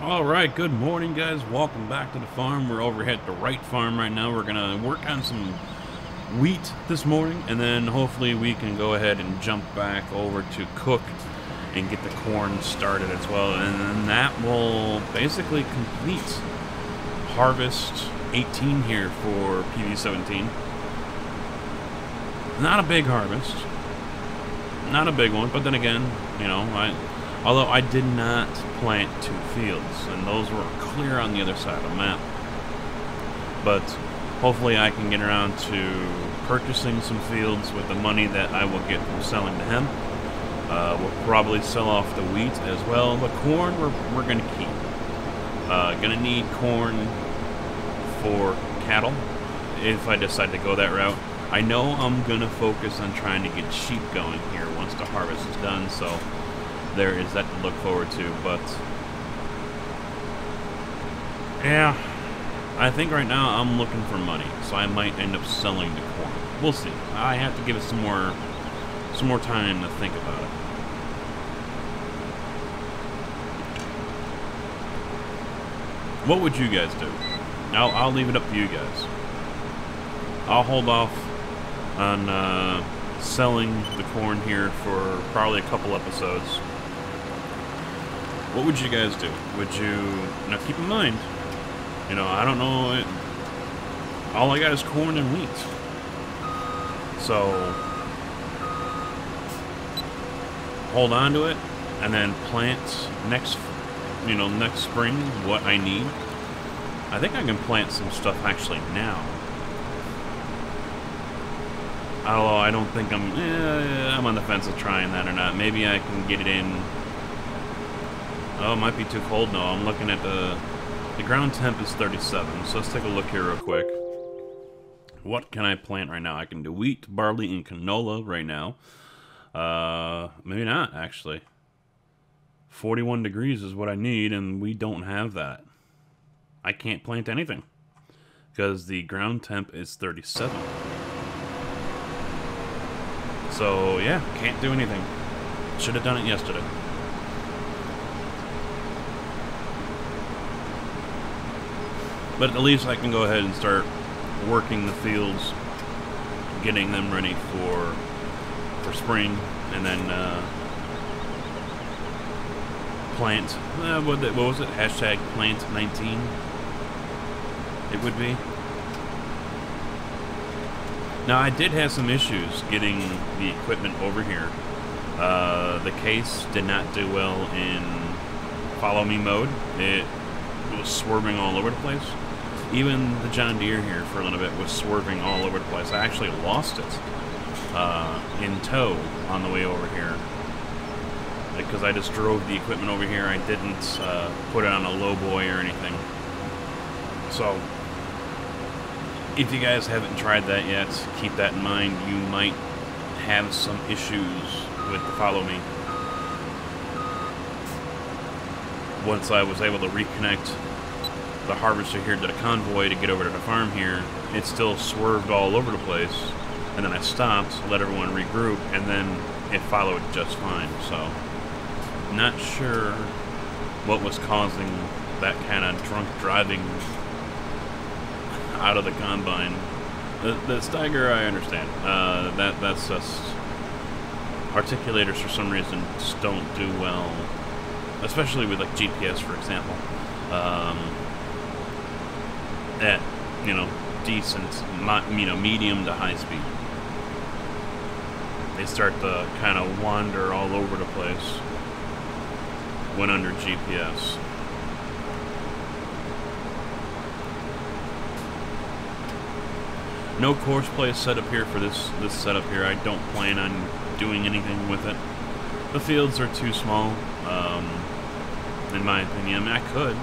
Alright, good morning guys. Welcome back to the farm. We're over here at the right farm right now. We're gonna work on some wheat this morning, and then hopefully we can go ahead and jump back over to cook and get the corn started as well. And then that will basically complete harvest 18 here for PV17. Not a big harvest. Not a big one, but then again, you know, although I did not plant 2 fields, and those were clear on the other side of the map. But hopefully I can get around to purchasing some fields with the money that I will get from selling to him. We'll probably sell off the wheat as well, but corn we're going to keep. Going to need corn for cattle if I decide to go that route. I know I'm going to focus on trying to get sheep going here once the harvest is done, so there is that to look forward to. But yeah, I think right now I'm looking for money, so I might end up selling the corn. We'll see. I have to give it some more time to think about it. What would you guys do? I'll leave it up to you guys. I'll hold off on selling the corn here for probably a couple episodes. What would you guys do? Would you... Now keep in mind, you know, I don't know, all I got is corn and wheat. So, hold on to it, and then plant next spring what I need. I think I can plant some stuff actually now. Although I don't think I'm on the fence of trying that or not. Maybe I can get it in. Oh, it might be too cold now. I'm looking at the ground temp is 37. So let's take a look here real quick. What can I plant right now? I can do wheat, barley, and canola right now. Maybe not, actually. 41 degrees is what I need, and we don't have that. I can't plant anything because the ground temp is 37. So, yeah, can't do anything. Should have done it yesterday. But at least I can go ahead and start working the fields, getting them ready for spring, and then plant. What was it? Hashtag plant 19. It would be. Now, I did have some issues getting the equipment over here. The case did not do well in follow me mode. It was swerving all over the place. Even the John Deere here for a little bit was swerving all over the place. I actually lost it in tow on the way over here, because I just drove the equipment over here. I didn't put it on a low boy or anything. So if you guys haven't tried that yet, keep that in mind. You might have some issues with the follow me. Once I was able to reconnect the harvester here to the convoy to get over to the farm here, it still swerved all over the place, and then I stopped, let everyone regroup, and then it followed just fine. So not sure what was causing that kind of drunk driving out of the combine. The Steiger, I understand. That's just articulators for some reason just don't do well, especially with like GPS, for example. At decent, medium to high speed, they start to kind of wander all over the place when under GPS. No course play set up here for this setup here. I don't plan on doing anything with it. The fields are too small, in my opinion. I mean,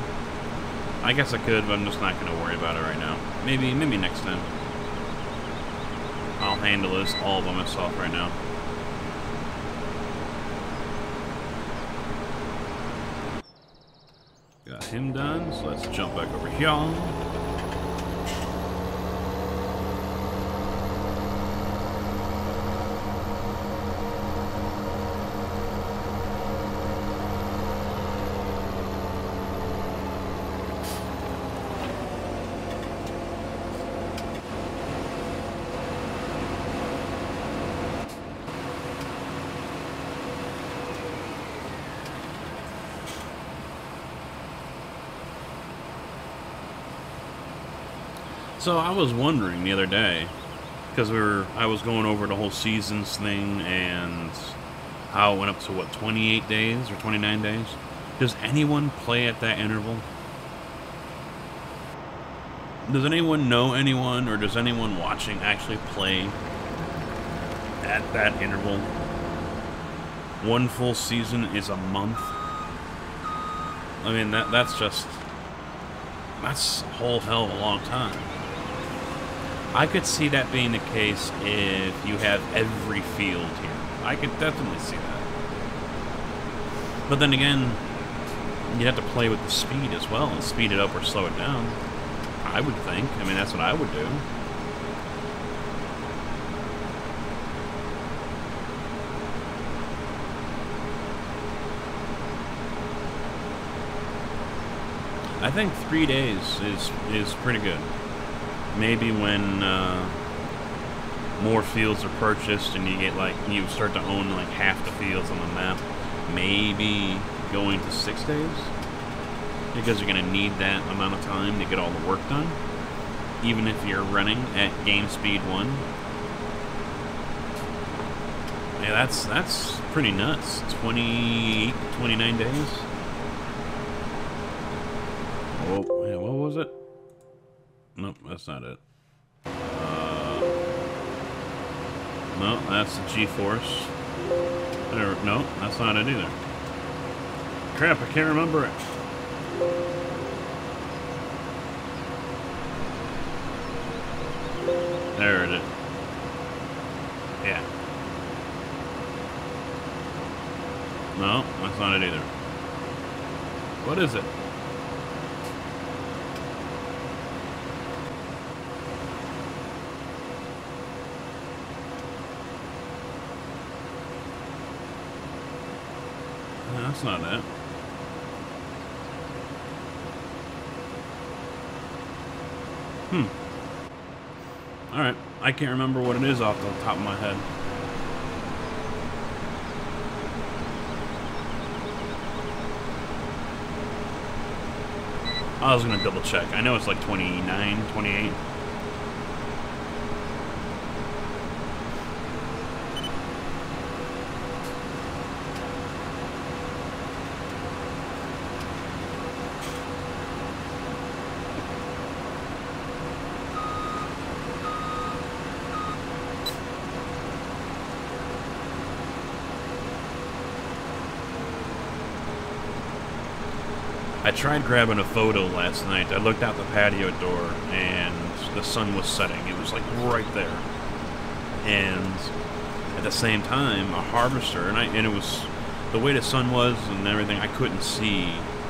I guess I could, but I'm just not going to worry about it right now. Maybe next time. I'll handle this all by myself right now. Got him done, so let's jump back over here. So I was wondering the other day, because I was going over the whole seasons thing and how it went up to what, 28 days or 29 days. Does anyone play at that interval? Does anyone know anyone, or does anyone watching actually play at that interval? One full season is a month. I mean, that's a whole hell of a long time. I could see that being the case if you have every field here. I could definitely see that. But then again, you have to play with the speed as well, and speed it up or slow it down. I would think. I mean, that's what I would do. I think 3 days is pretty good. Maybe when more fields are purchased and you get you start to own like half the fields on the map, maybe going to 6 days, because you're gonna need that amount of time to get all the work done, even if you're running at game speed 1. Yeah, that's pretty nuts. 28, 29 days. Oh, yeah, what was it? Nope, that's not it. No, that's the G-Force. No, that's not it either. Crap, I can't remember it. There it is. Yeah. No, that's not it either. What is it? No, that's not it. Alright, I can't remember what it is off the top of my head. I was gonna double check. I know it's like 29, 28. I tried grabbing a photo last night. I looked out the patio door and the sun was setting. It was like right there. And at the same time, a harvester, and it was, the way the sun was and everything, I couldn't see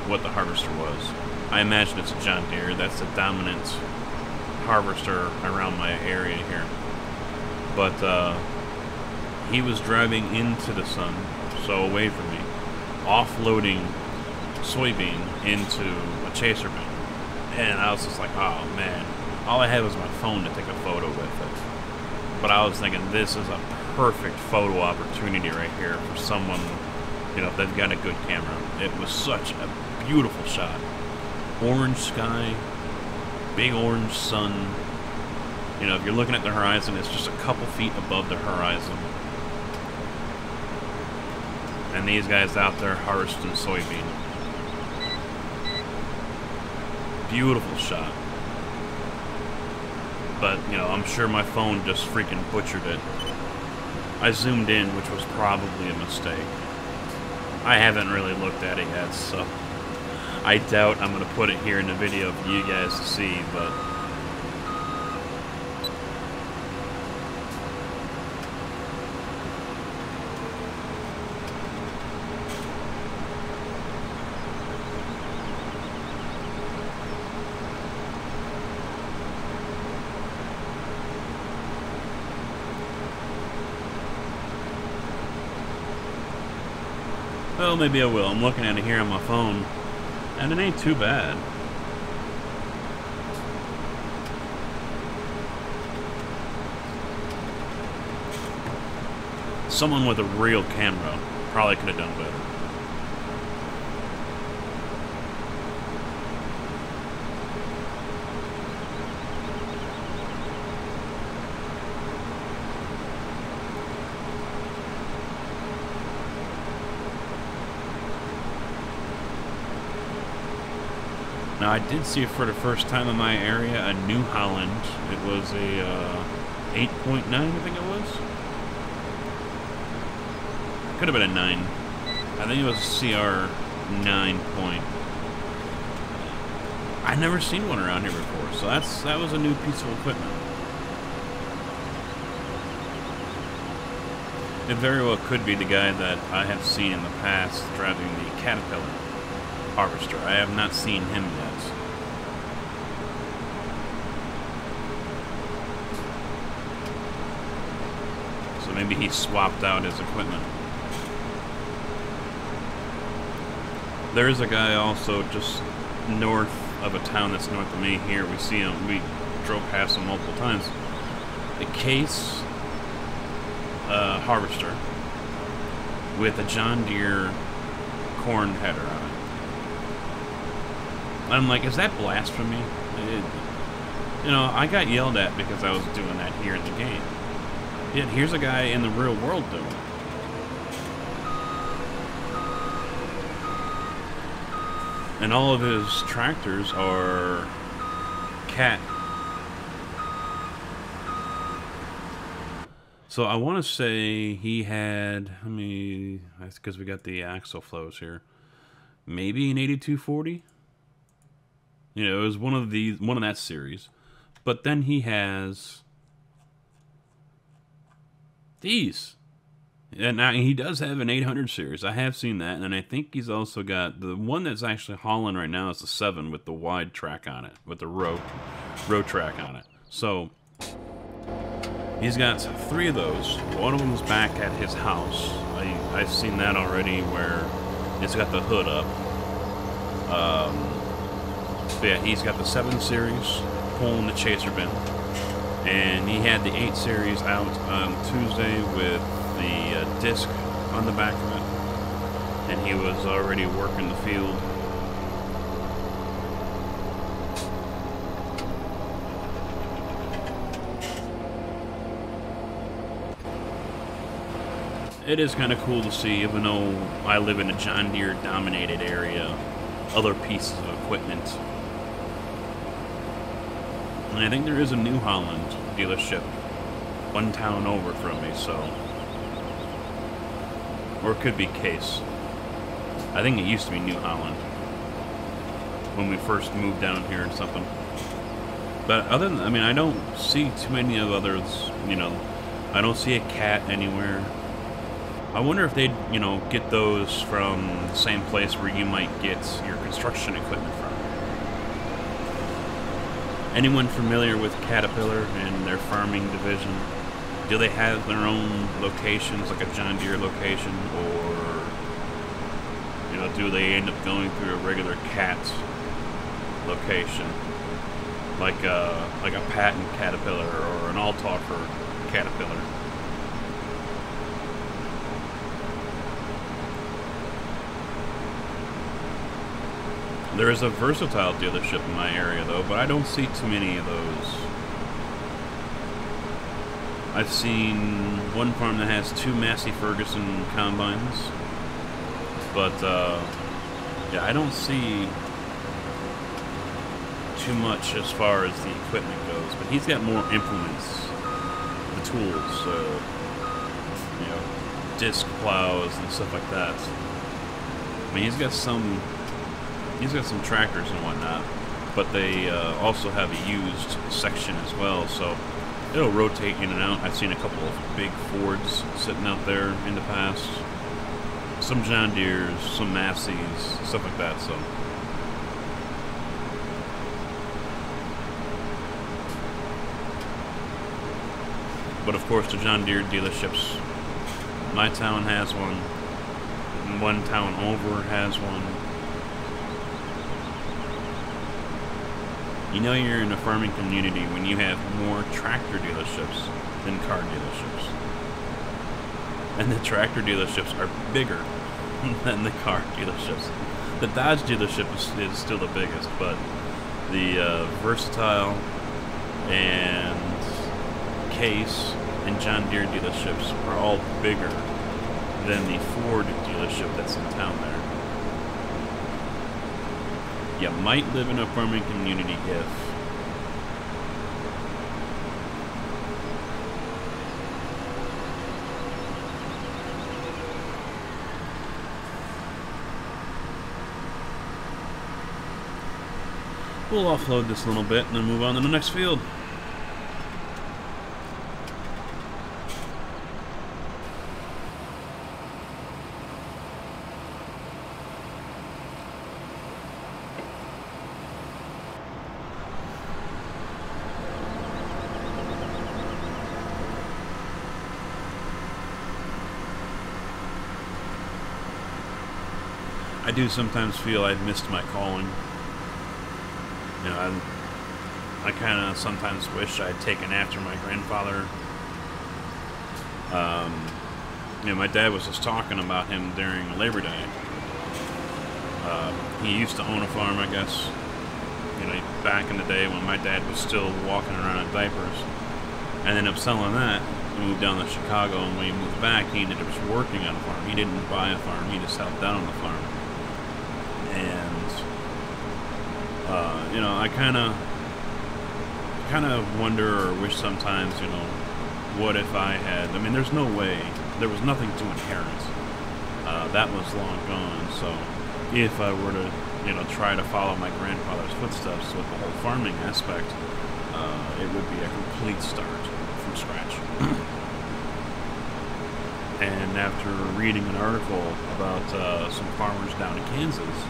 what the harvester was. I imagine it's a John Deere. That's the dominant harvester around my area here. But he was driving into the sun, so away from me, offloading soybean into a chaser bin, and I was just like, oh man, all I had was my phone to take a photo with it. But I was thinking, this is a perfect photo opportunity right here for someone, you know, if they've got a good camera. It was such a beautiful shot. Orange sky, big orange sun. You know, if you're looking at the horizon, it's just a couple feet above the horizon. And these guys out there harvesting soybean. Beautiful shot. But, you know, I'm sure my phone just freaking butchered it. I zoomed in, which was probably a mistake. I haven't really looked at it yet, so I doubt I'm going to put it here in the video for you guys to see, but well, maybe I will. I'm looking at it here on my phone, and it ain't too bad. Someone with a real camera probably could have done better. Now, I did see for the first time in my area a New Holland. It was a 8.9, I think it was. Could have been a 9. I think it was a CR 9 point. I'd never seen one around here before, so that was a new piece of equipment. It very well could be the guy that I have seen in the past driving the Caterpillar harvester. I have not seen him yet. So maybe he swapped out his equipment. There is a guy also just north of a town that's north of me here. We see him, we drove past him multiple times. The Case harvester with a John Deere corn header on it. I'm like, is that blasphemy? You know, I got yelled at because I was doing that here in the game. Yet here's a guy in the real world doing it. And all of his tractors are cat. So I want to say he had, because we got the axle flows here, maybe an 8240. You know, it was one of that series. But then he has these. And now he does have an 800 series. I have seen that, and I think he's also got the one that's actually hauling right now is the 7 with the wide track on it, with the row track on it. So he's got 3 of those. One of them's back at his house. I've seen that already, where it's got the hood up. But yeah, he's got the 7 series pulling the chaser bin, and he had the 8 series out on Tuesday with the disc on the back of it, and he was already working the field. It is kind of cool to see, even though I live in a John Deere dominated area, other pieces of equipment. And I think there is a New Holland dealership one town over from me, so, or it could be Case. I think it used to be New Holland when we first moved down here or something. But other than, I don't see too many of others, you know. I don't see a Cat anywhere. I wonder if they'd, you know, get those from the same place where you might get your construction equipment from. Anyone familiar with Caterpillar and their farming division? Do they have their own locations, like a John Deere location, or, you know, do they end up going through a regular Cat location, like a Patton Caterpillar or an Altoffer Caterpillar? There is a Versatile dealership in my area, though, but I don't see too many of those. I've seen one farm that has 2 Massey Ferguson combines, but yeah, I don't see too much as far as the equipment goes. But he's got more implements, the tools, you know, disc plows and stuff like that. He's got some tractors and whatnot, but they also have a used section as well, so it'll rotate in and out. I've seen a couple of big Fords sitting out there in the past, some John Deeres, some Masseys, stuff like that. So but of course the John Deere dealerships, my town has one, and one town over has one. You know you're in a farming community when you have more tractor dealerships than car dealerships. And the tractor dealerships are bigger than the car dealerships. The Dodge dealership is still the biggest, but the Versatile and Case and John Deere dealerships are all bigger than the Ford dealership that's in town there. You might live in a farming community if we'll offload this a little bit and then move on to the next field. I do sometimes feel I've missed my calling. You know, I kind of sometimes wish I'd taken after my grandfather. You know, my dad was just talking about him during Labor Day. He used to own a farm, I guess. You know, back in the day when my dad was still walking around in diapers. And ended up selling that. He moved down to Chicago, and when he moved back, he ended up just working on a farm. He didn't buy a farm, he just helped out on the farm. And you know, I kind of wonder or wish sometimes, you know, what if I had, I mean, there's no way, there was nothing to inherit. That was long gone, so if I were to, you know, try to follow my grandfather's footsteps with the whole farming aspect, it would be a complete start from scratch. And after reading an article about some farmers down in Kansas,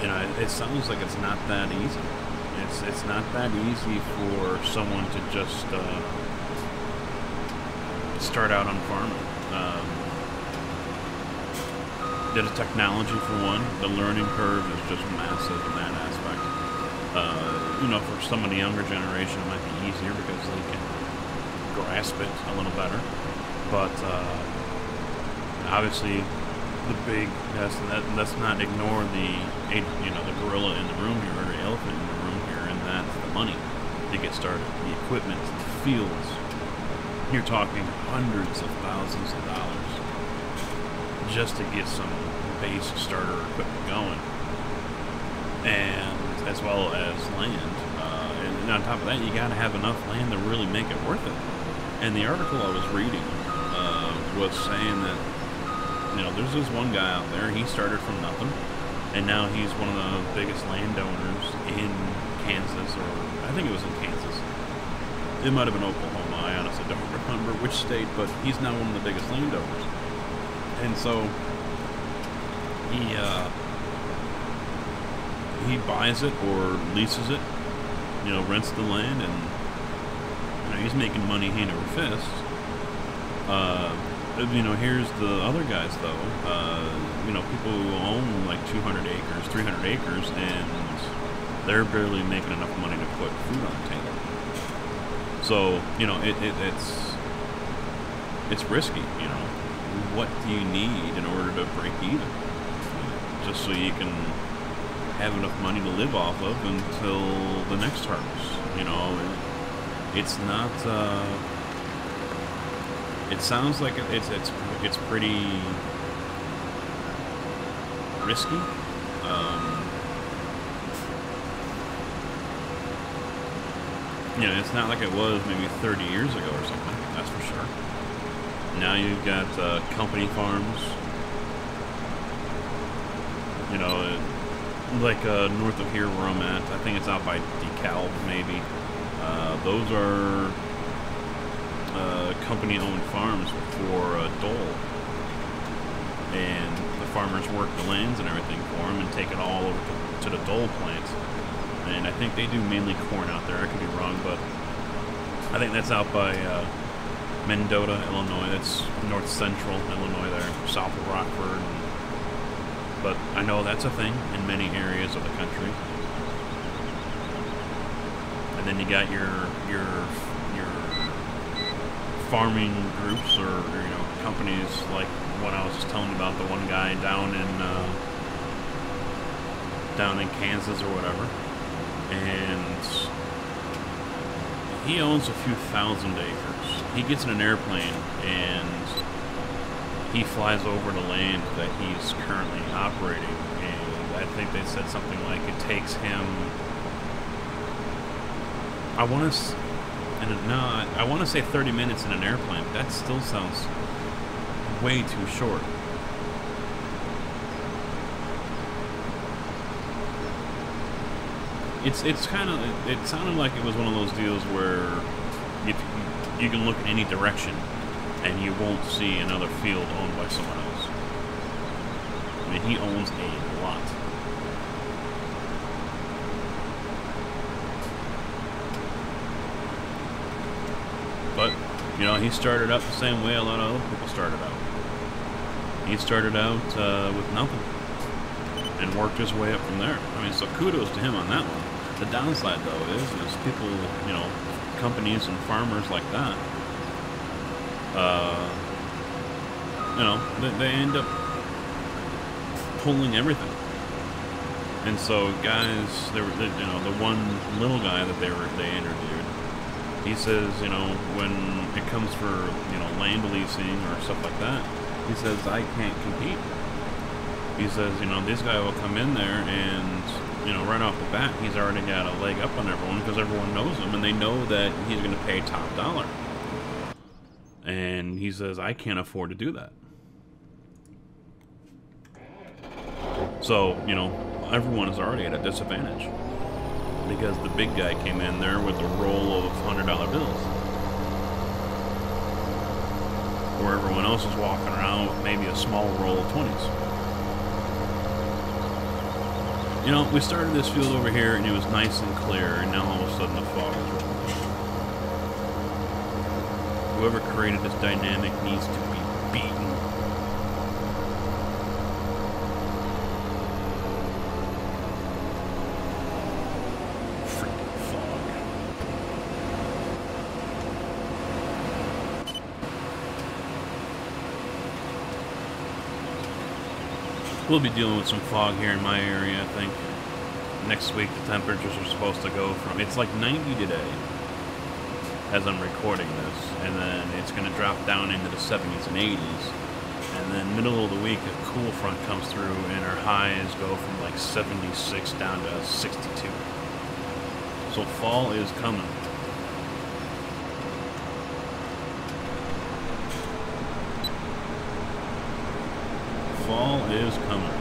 you know, it sounds like it's not that easy. It's not that easy for someone to just start out on farming. The technology, for one, the learning curve is just massive in that aspect. You know, for some of the younger generation, it might be easier because they can grasp it a little better. But obviously, the big, let's not ignore the, you know, the gorilla in the room here, or the elephant in the room here, and that's the money to get started, the equipment, the fields. You're talking hundreds of thousands of dollars just to get some base starter equipment going, and as well as land. And on top of that, you got to have enough land to really make it worth it. And the article I was reading was saying that, you know, there's this one guy out there, he started from nothing, and now he's one of the biggest landowners in Kansas, or I think it was in Kansas. It might have been Oklahoma, I honestly don't remember which state, but he's now one of the biggest landowners. And so he buys it or leases it, you know, rents the land, and you know, he's making money hand over fist. You know, here's the other guys, though. You know, people who own like 200 acres, 300 acres, and they're barely making enough money to put food on the table. So, you know, it's risky, you know. What do you need in order to break even? Just so you can have enough money to live off of until the next harvest. You know, it's not, it sounds like it's pretty risky. You know, it's not like it was maybe 30 years ago or something, that's for sure. Now you've got company farms, you know, like north of here where I'm at. I think it's out by DeKalb, maybe. Those are company-owned farms for Dole, and the farmers work the lands and everything for them and take it all over to the Dole plant. And I think they do mainly corn out there. I could be wrong, but I think that's out by Mendota, Illinois. That's north central Illinois there, south of Rockford. But I know that's a thing in many areas of the country. And then you got your farming groups, or you know, companies like what I was just telling you about, the one guy down in Kansas or whatever, and he owns a few thousand acres. He gets in an airplane and he flies over the land that he's currently operating, and I think they said something like it takes him. I want to. I want to say 30 minutes in an airplane. But that still sounds way too short. It's kind of. It sounded like it was one of those deals where you can look in any direction and you won't see another field owned by someone else. I mean, he owns a lot. But, you know, he started out the same way a lot of other people started out. He started out with nothing and worked his way up from there. I mean, so kudos to him on that one. The downside, though, is people, you know, companies and farmers like that, you know, they end up pulling everything. And so guys, you know, the one little guy that they interviewed, he says, you know, when it comes for, you know, land leasing or stuff like that, he says, I can't compete. He says, you know, this guy will come in there and, you know, right off the bat, he's already got a leg up on everyone because everyone knows him and they know that he's going to pay top dollar. And he says, I can't afford to do that. So, you know, everyone is already at a disadvantage because the big guy came in there with a roll of $100 bills, where everyone else is walking around with maybe a small roll of 20s. You know, we started this field over here and it was nice and clear, and now all of a sudden the fog is rolling. Whoever created this dynamic needs to be beaten. Freaking fog. We'll be dealing with some fog here in my area, I think. Next week the temperatures are supposed to go from, it's like 90 today as I'm recording this, and then it's going to drop down into the 70s and 80s, and then middle of the week a cool front comes through and our highs go from like 76 down to 62. So fall is coming. Fall is coming.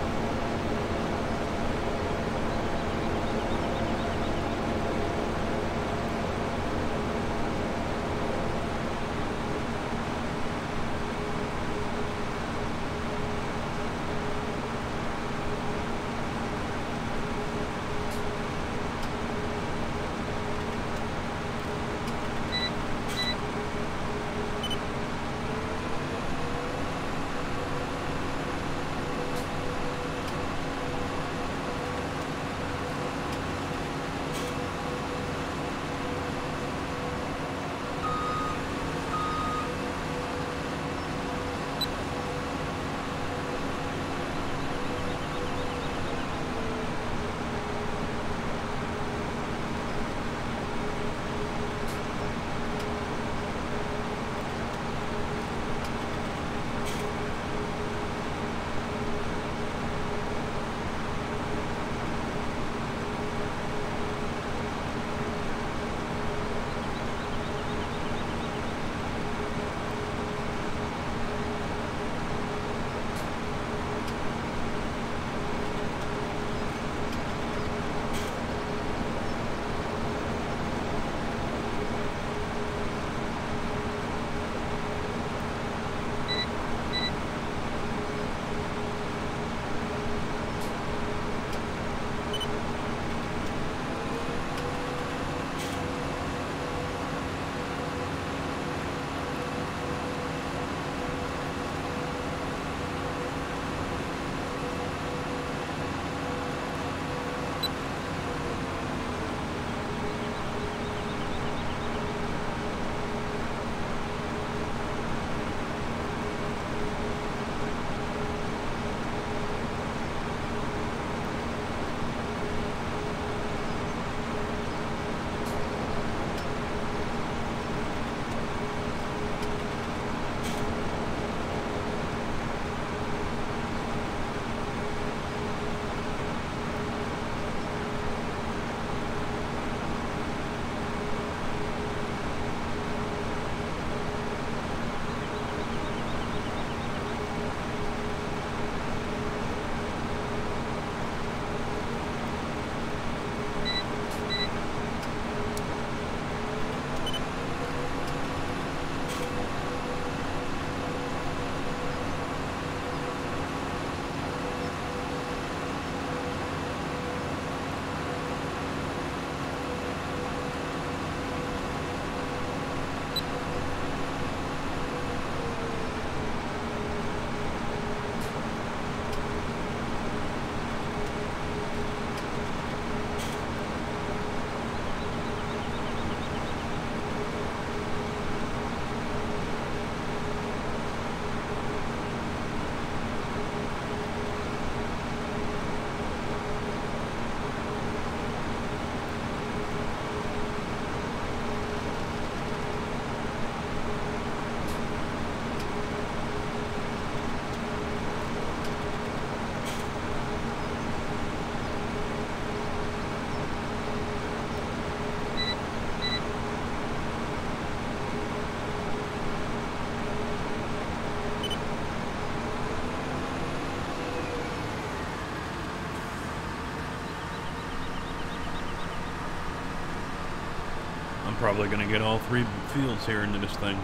probably going to get all 3 fields here into this thing.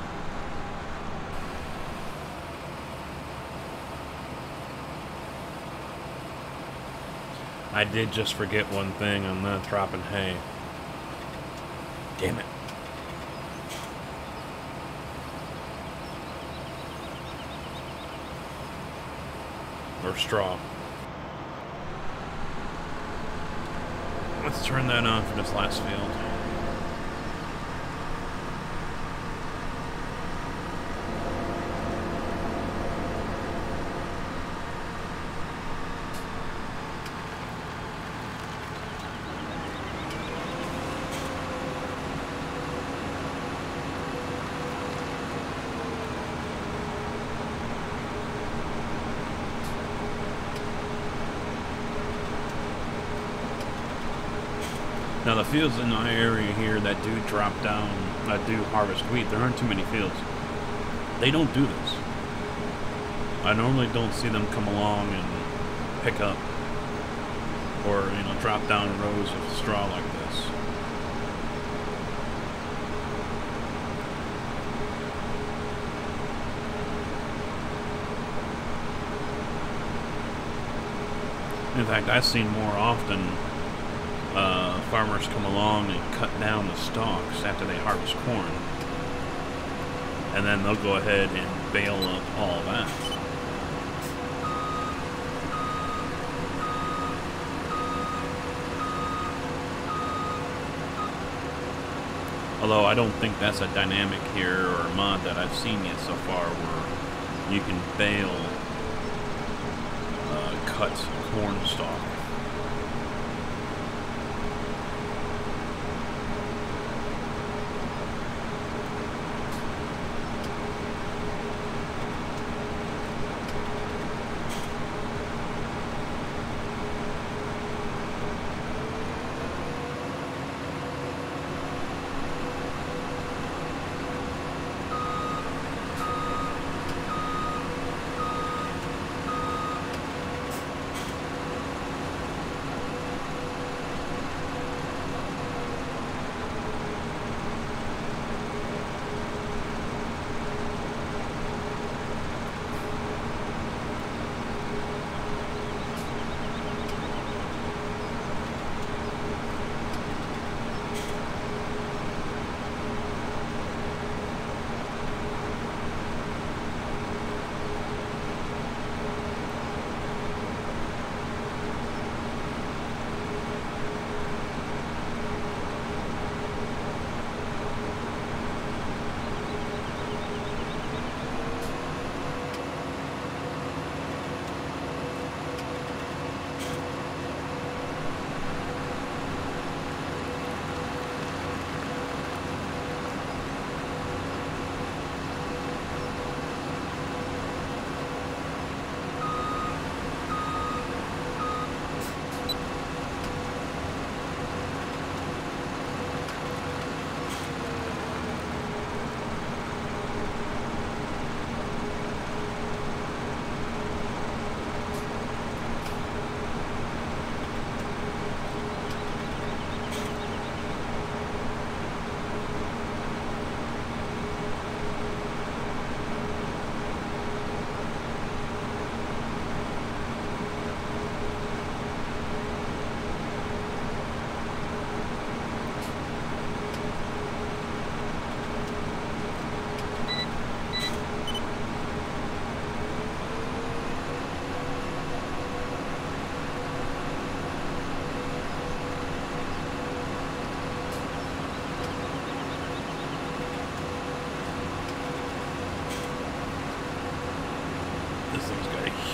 I did just forget one thing. I'm not dropping hay. Damn it. Or straw. Let's turn that on for this last field. Now the fields in my area here that do drop down, that do harvest wheat, there aren't too many fields. They don't do this. I normally don't see them come along and pick up or, you know, drop down rows of straw like this. In fact, I've seen more often farmers come along and cut down the stalks after they harvest corn, and then they'll go ahead and bale up all that. Although I don't think that's a dynamic here or a mod that I've seen yet so far where you can bale cut corn stalk.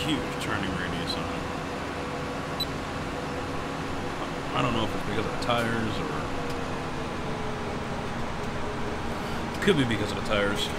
Huge turning radius on it. I don't know if it's because of the tires or... It could be because of the tires.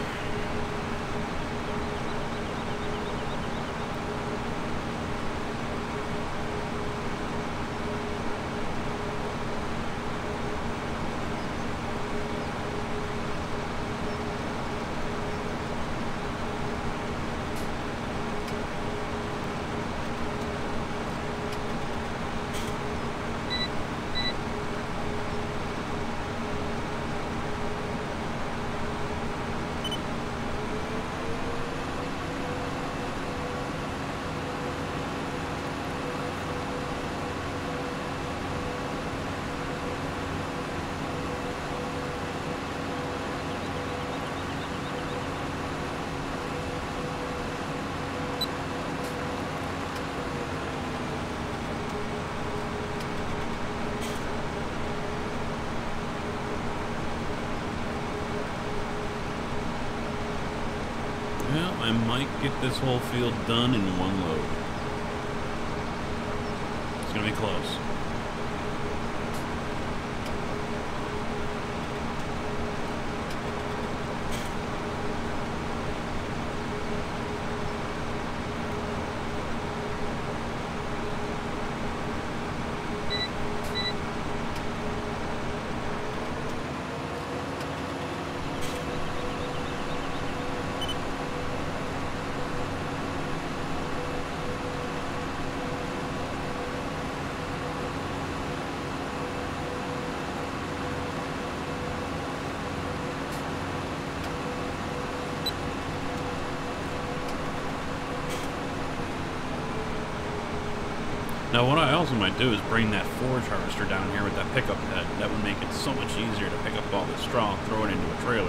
I might get this whole field done in one load. It's gonna be close. Now what I also might do is bring that forage harvester down here with that pickup head. That would make it so much easier to pick up all this straw, throw it into a trailer,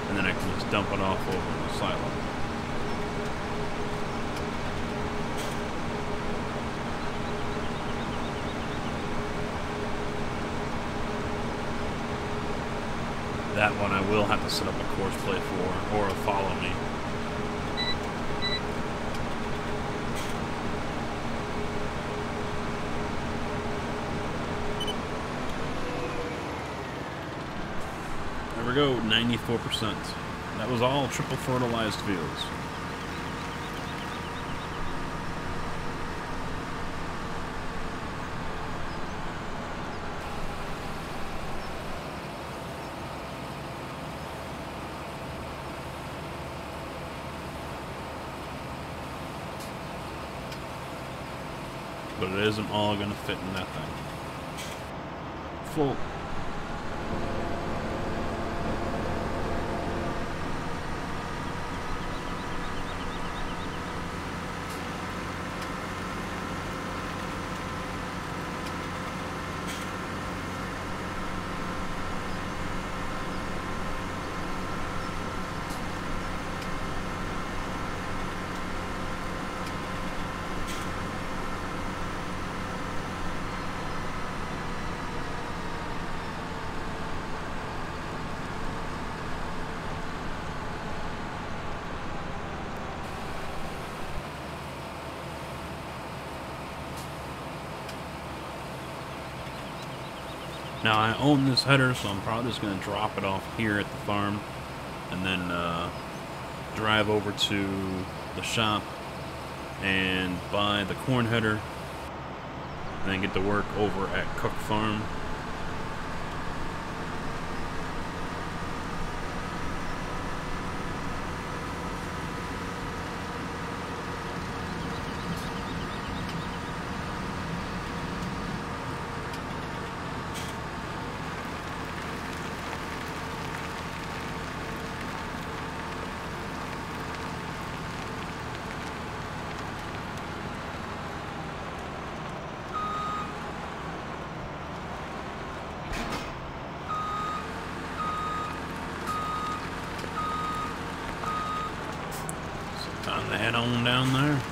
and then I can just dump it off over in the silo. That one I will have to set up a course play for, or a follow me. There we go, 94%. That was all triple fertilized fields. But it isn't all going to fit in that thing. Full. Now I own this header, so I'm probably just going to drop it off here at the farm and then drive over to the shop and buy the corn header and then get to work over at Cook Farm. Time to head on down there.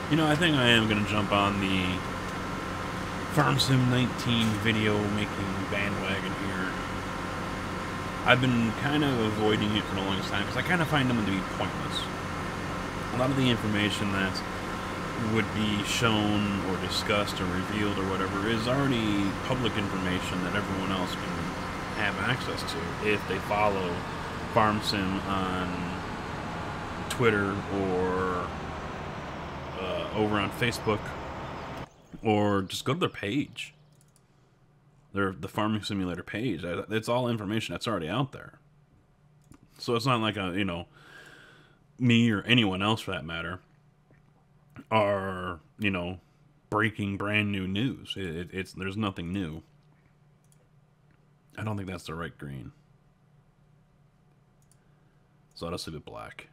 You know, I think I am going to jump on the Farm Sim 19 video making bandwagon here. I've been kind of avoiding it for the longest time because I kind of find them to be pointless. A lot of the information that would be shown or discussed or revealed or whatever is already public information that everyone else can have access to if they follow Farm Sim on Twitter or over on Facebook, or just go to their page, the Farming Simulator page. It's all information that's already out there. So it's not like me or anyone else for that matter are, breaking brand new news. There's nothing new. I don't think that's the right green. So let's leave it black.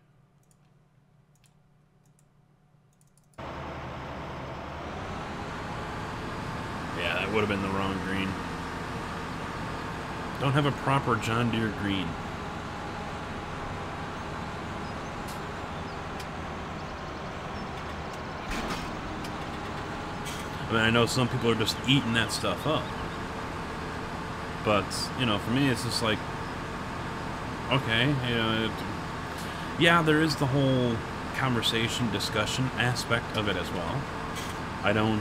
Yeah, that would have been the wrong green. Don't have a proper John Deere green. I mean, I know some people are just eating that stuff up. But, for me, it's just like, okay, yeah, there is the whole conversation, discussion aspect of it as well. I don't,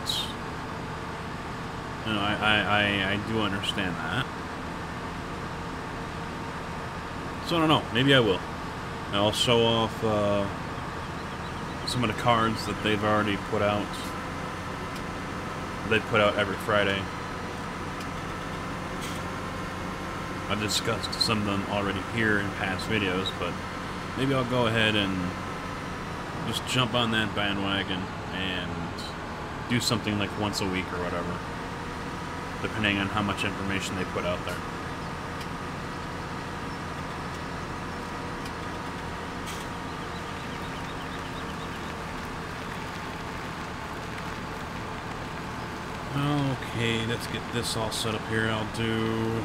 I do understand that. So I don't know, maybe I will. I'll show off some of the cards that they've already put out. They put out every Friday. I've discussed some of them already here in past videos, but maybe I'll go ahead and just jump on that bandwagon and do something like once a week or whatever, depending on how much information they put out there. Okay, let's get this all set up here. I'll do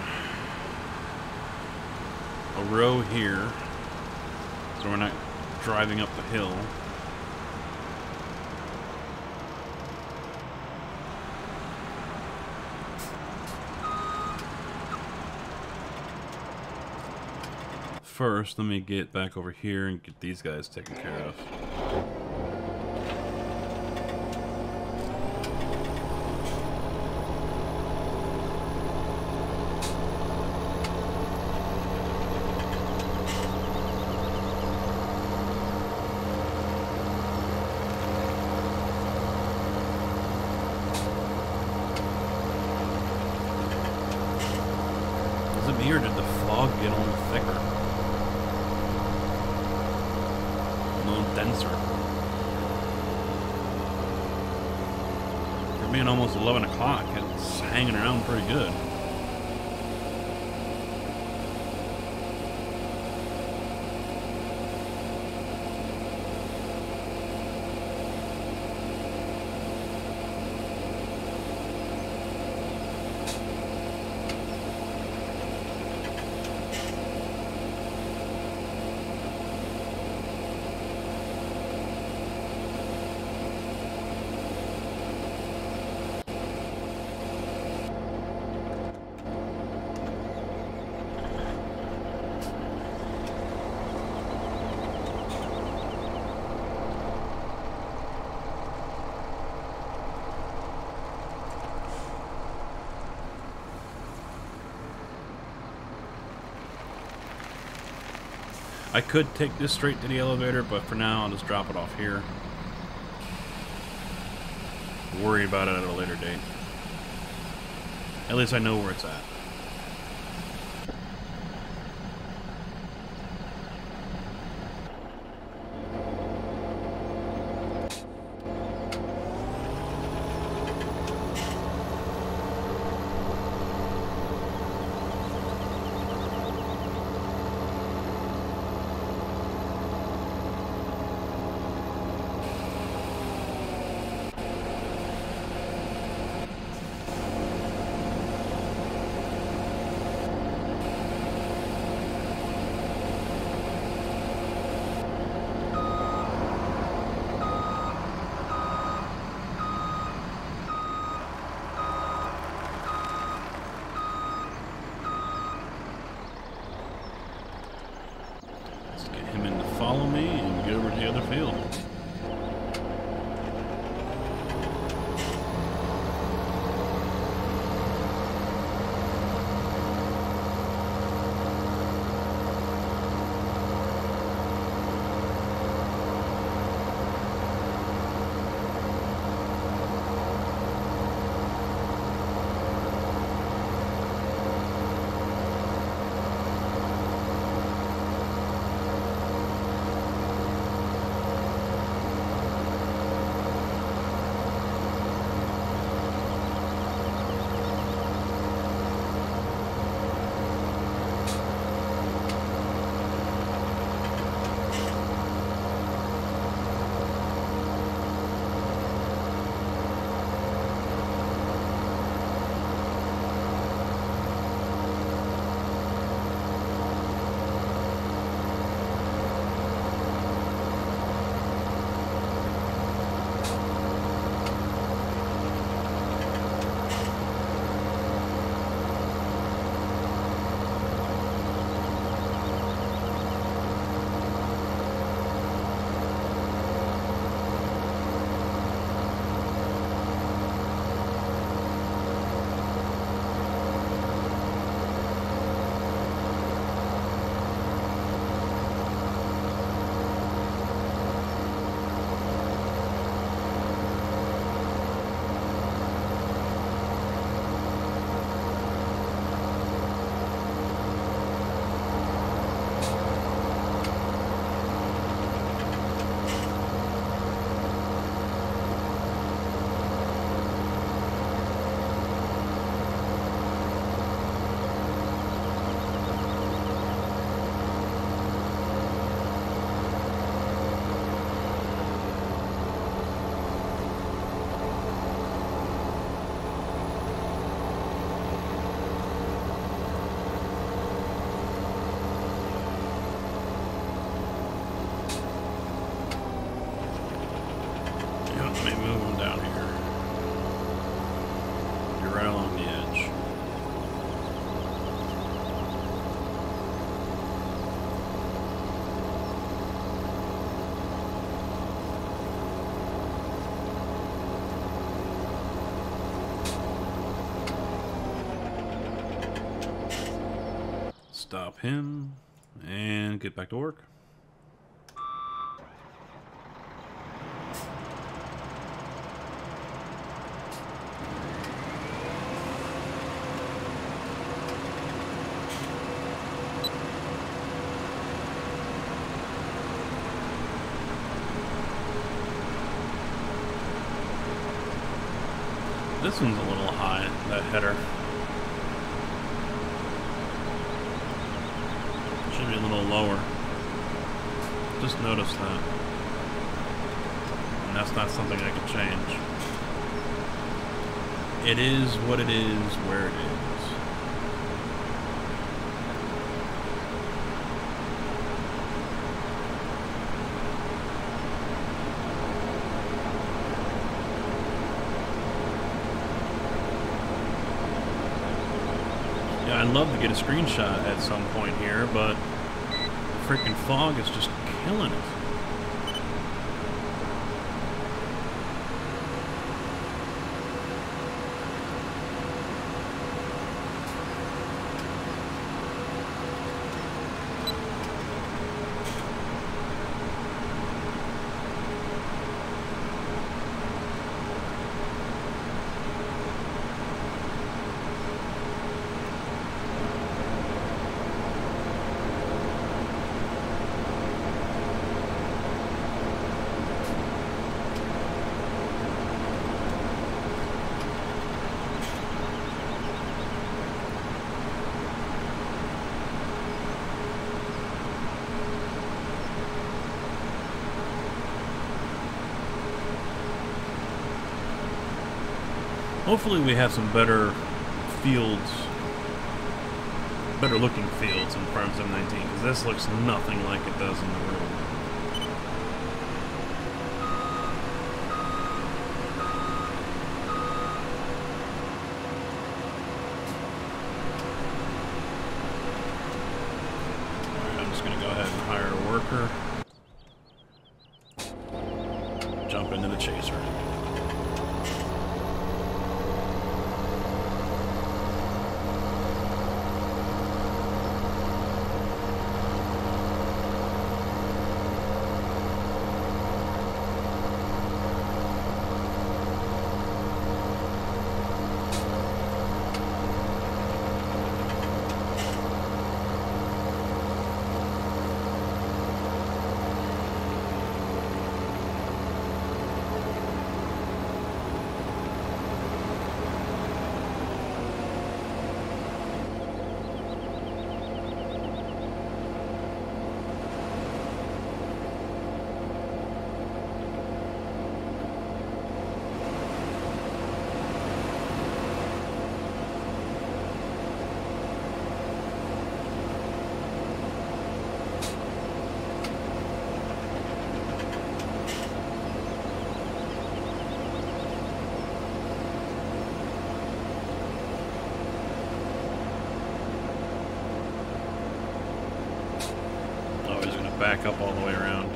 a row here, so we're not driving up the hill. First, let me get back over here and get these guys taken care of. Is it me or did the fog get a little thicker? A little denser. For being almost 11 o'clock, it's hanging around pretty good. I could take this straight to the elevator, but for now I'll just drop it off here. Worry about it at a later date. At least I know where it's at. field. Maybe move them down here. You're right along the edge. Stop him and get back to work. This one's a little high, that header. Should be a little lower. Just noticed that. And that's not something I can change. It is what it is, where it is. Yeah, I'd love to get a screenshot at some point here, but the freaking fog is just killing it. Hopefully we have some better fields, better looking fields in PV17, because this looks nothing like it does in the room. Alright, I'm just going to go ahead and hire a worker. chaser. Back up all the way around.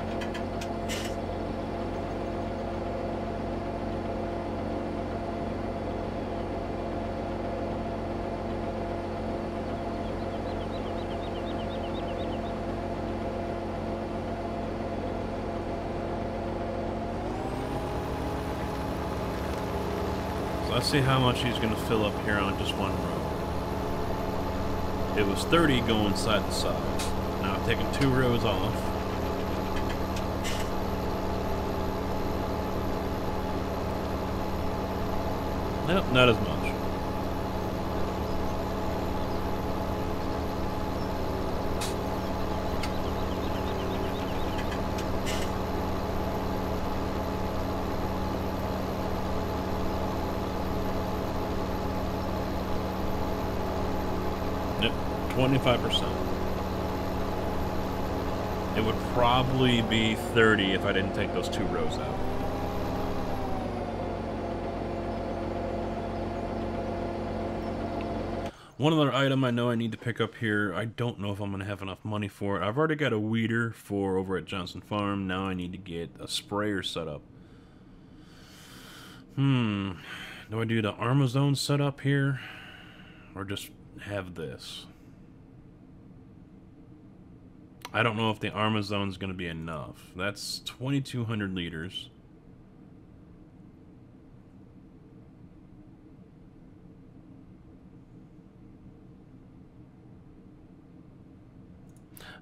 So let's see how much he's going to fill up here on just one row. It was 30 going side to side. Now I've taken 2 rows off. Nope, not as much. Yep, 25%. It would probably be 30 if I didn't take those 2 rows out. One other item I know I need to pick up here, I don't know if I'm going to have enough money for it. I've already got a weeder for over at Johnson Farm. Now I need to get a sprayer set up. Do I do the Armazone setup here? Or just have this? I don't know if the Armazone is going to be enough. That's 2,200 liters.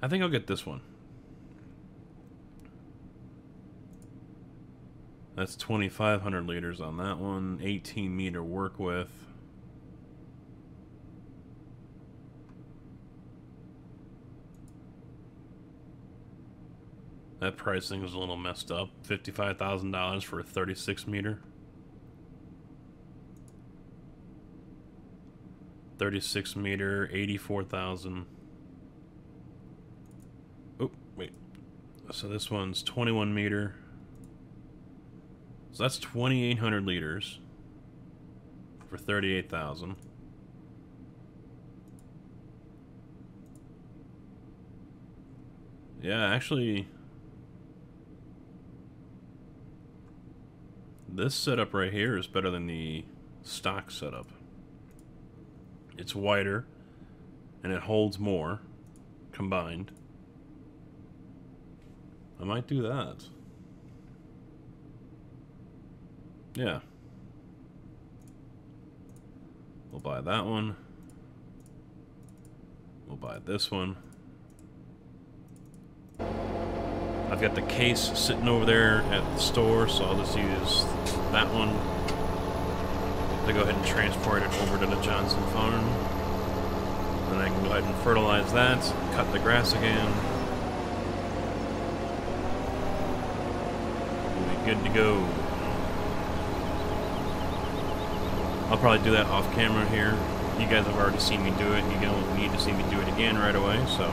I think I'll get this one. That's 2,500 liters on that one. 18 meter work width. That pricing is a little messed up. $55,000 for a 36 meter. 36 meter, 84,000. Oh, wait. So this one's 21 meter. So that's 2,800 liters for 38,000. Yeah, actually, this setup right here is better than the stock setup. It's wider and it holds more combined. I might do that. Yeah. We'll buy that one. We'll buy this one. I've got the case sitting over there at the store, so I'll just use that one to go ahead and transport it over to the Johnson farm. Then I can go ahead and fertilize that, cut the grass again. We'll be good to go. I'll probably do that off camera here. You guys have already seen me do it. You don't need to see me do it again right away, so.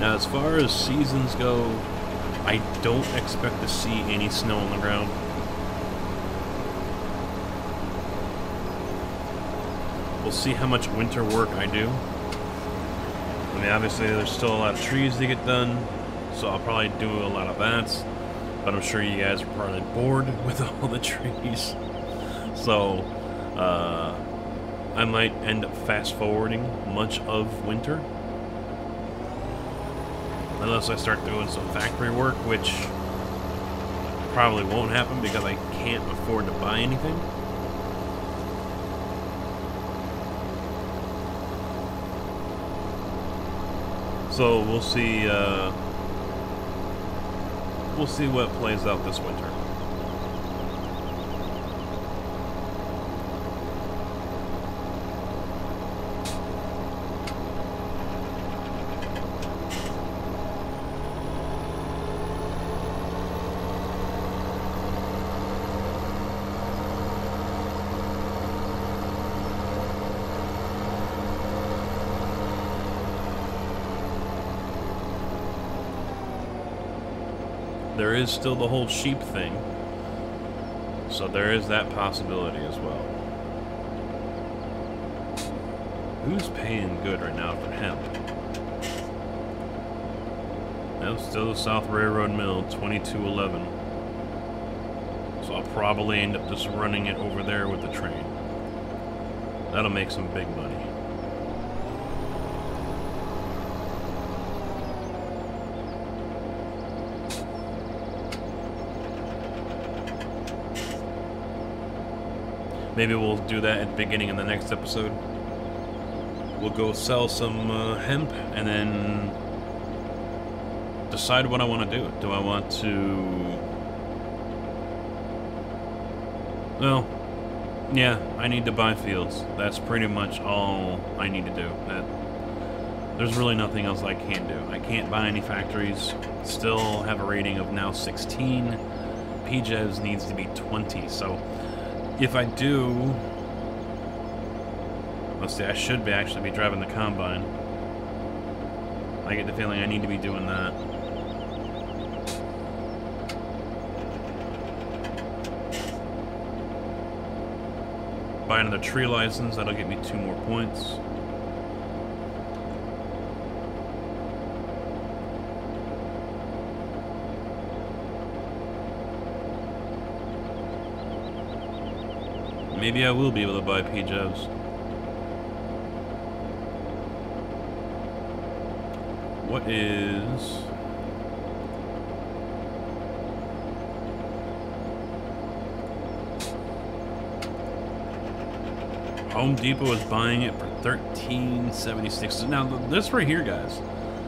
Now, as far as seasons go, I don't expect to see any snow on the ground. We'll see how much winter work I do. I mean, obviously there's still a lot of trees to get done, so I'll probably do a lot of that. But I'm sure you guys are probably bored with all the trees. So, I might end up fast-forwarding much of winter. Unless I start doing some factory work, which probably won't happen because I can't afford to buy anything. So we'll see what plays out this winter. There is still the whole sheep thing, so there is that possibility as well. Who's paying good right now for hemp? No, still the South Railroad Mill, 2211. So I'll probably end up just running it over there with the train. That'll make some big money. Maybe we'll do that at the beginning of the next episode. We'll go sell some hemp and then decide what I want to do. Do I want to... Well, yeah, I need to buy fields. That's pretty much all I need to do. There's really nothing else I can do. I can't buy any factories. Still have a rating of now 16. PVs needs to be 20, so... If I do, let's see, I should actually be driving the combine. I get the feeling I need to be doing that. Buy another tree license, that'll get me 2 more points. Maybe I will be able to buy PVs. What is... Home Depot is buying it for $13.76. Now, this right here, guys,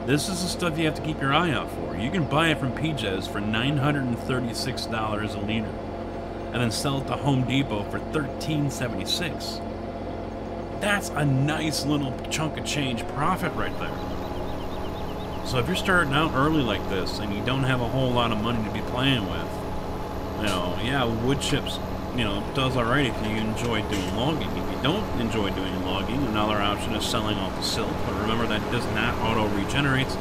this is the stuff you have to keep your eye out for. You can buy it from PVs for $936 a liter. And then sell it to Home Depot for $13.76. That's a nice little chunk of change profit right there. So if you're starting out early like this and you don't have a whole lot of money to be playing with, you know, yeah, wood chips, you know, does alright if you enjoy doing logging. If you don't enjoy doing logging, another option is selling off the silt. But remember, that does not auto-regenerate.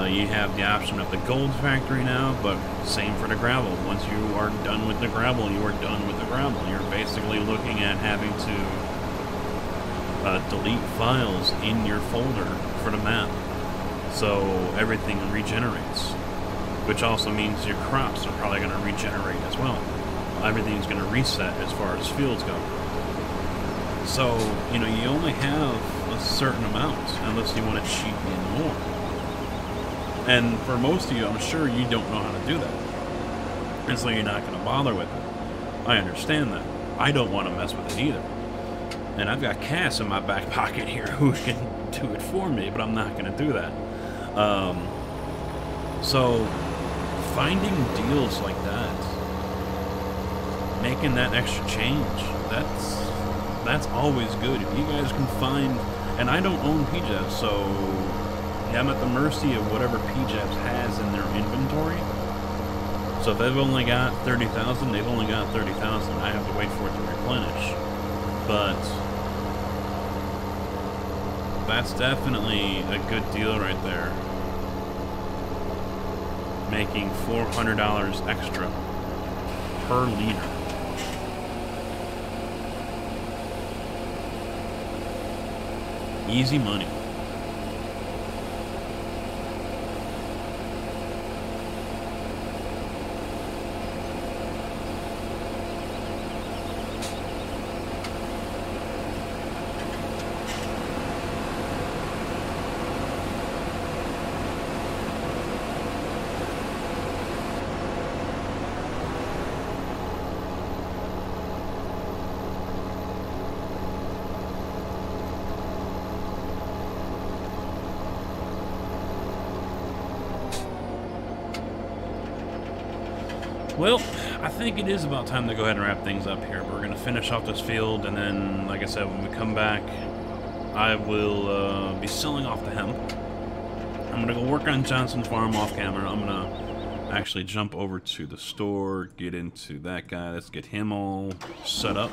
You have the option of the gold factory now, but same for the gravel. Once you are done with the gravel, you are done with the gravel. You're basically looking at having to delete files in your folder for the map, so everything regenerates, which also means your crops are probably going to regenerate as well. Everything's going to reset as far as fields go. So, you know, you only have a certain amount unless you want to cheat in more. And for most of you, I'm sure you don't know how to do that. And so you're not going to bother with it. I understand that. I don't want to mess with it either. And I've got Cass in my back pocket here who can do it for me, but I'm not going to do that. So, finding deals like that, making that extra change, that's always good. If you guys can find, and I don't own PVs, so I'm at the mercy of whatever PVs has in their inventory. So if they've only got 30,000, they've only got 30,000. I have to wait for it to replenish. But that's definitely a good deal right there. making $400 extra per liter. Easy money. Well, I think it is about time to go ahead and wrap things up here. We're going to finish off this field, and then, like I said, when we come back, I will be selling off the hemp. I'm going to go work on Johnson's farm off camera. I'm going to actually jump over to the store, get into that guy. Let's get him all set up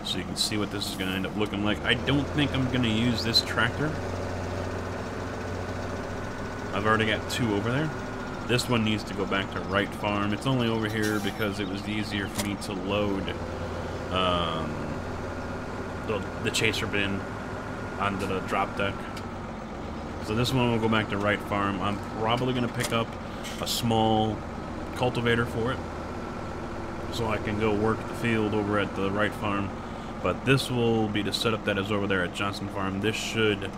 so you can see what this is going to end up looking like. I don't think I'm going to use this tractor. I've already got two over there. This one needs to go back to Wright Farm. It's only over here because it was easier for me to load the chaser bin onto the drop deck. So this one will go back to Wright Farm. I'm probably going to pick up a small cultivator for it so I can go work the field over at the Wright Farm. But this will be the setup that is over there at Johnson Farm. This should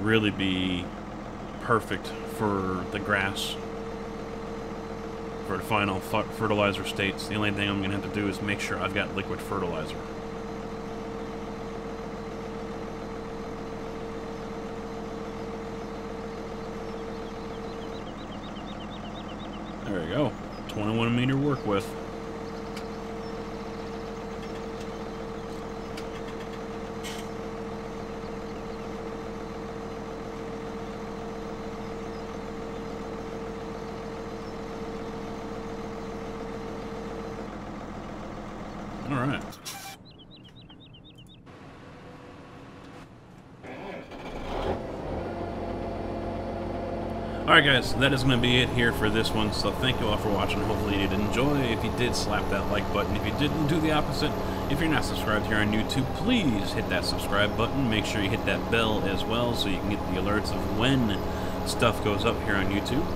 really be perfect for the grass, for the final fertilizer states. The only thing I'm going to have to do is make sure I've got liquid fertilizer. There we go. 21 meter work with. Alright. Alright guys, that is going to be it here for this one, so thank you all for watching. Hopefully you did enjoy. If you did, slap that like button. If you didn't, do the opposite. If you're not subscribed here on YouTube, please hit that subscribe button. Make sure you hit that bell as well so you can get the alerts of when stuff goes up here on YouTube.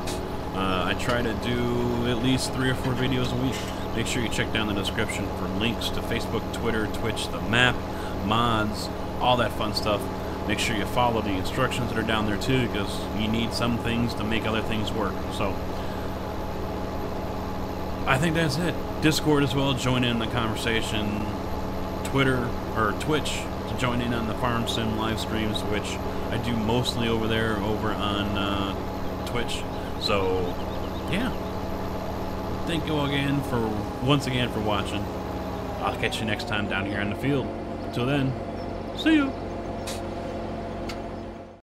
I try to do at least 3 or 4 videos a week. Make sure you check down the description for links to Facebook, Twitter, Twitch, the map, mods, all that fun stuff. Make sure you follow the instructions that are down there too, because you need some things to make other things work. So I think that's it. Discord as well, join in the conversation. Twitter or Twitch to join in on the Farm Sim live streams, which I do mostly over there over on Twitch. So yeah, thank you all again once again for watching. I'll catch you next time down here in the field. Until then, see you.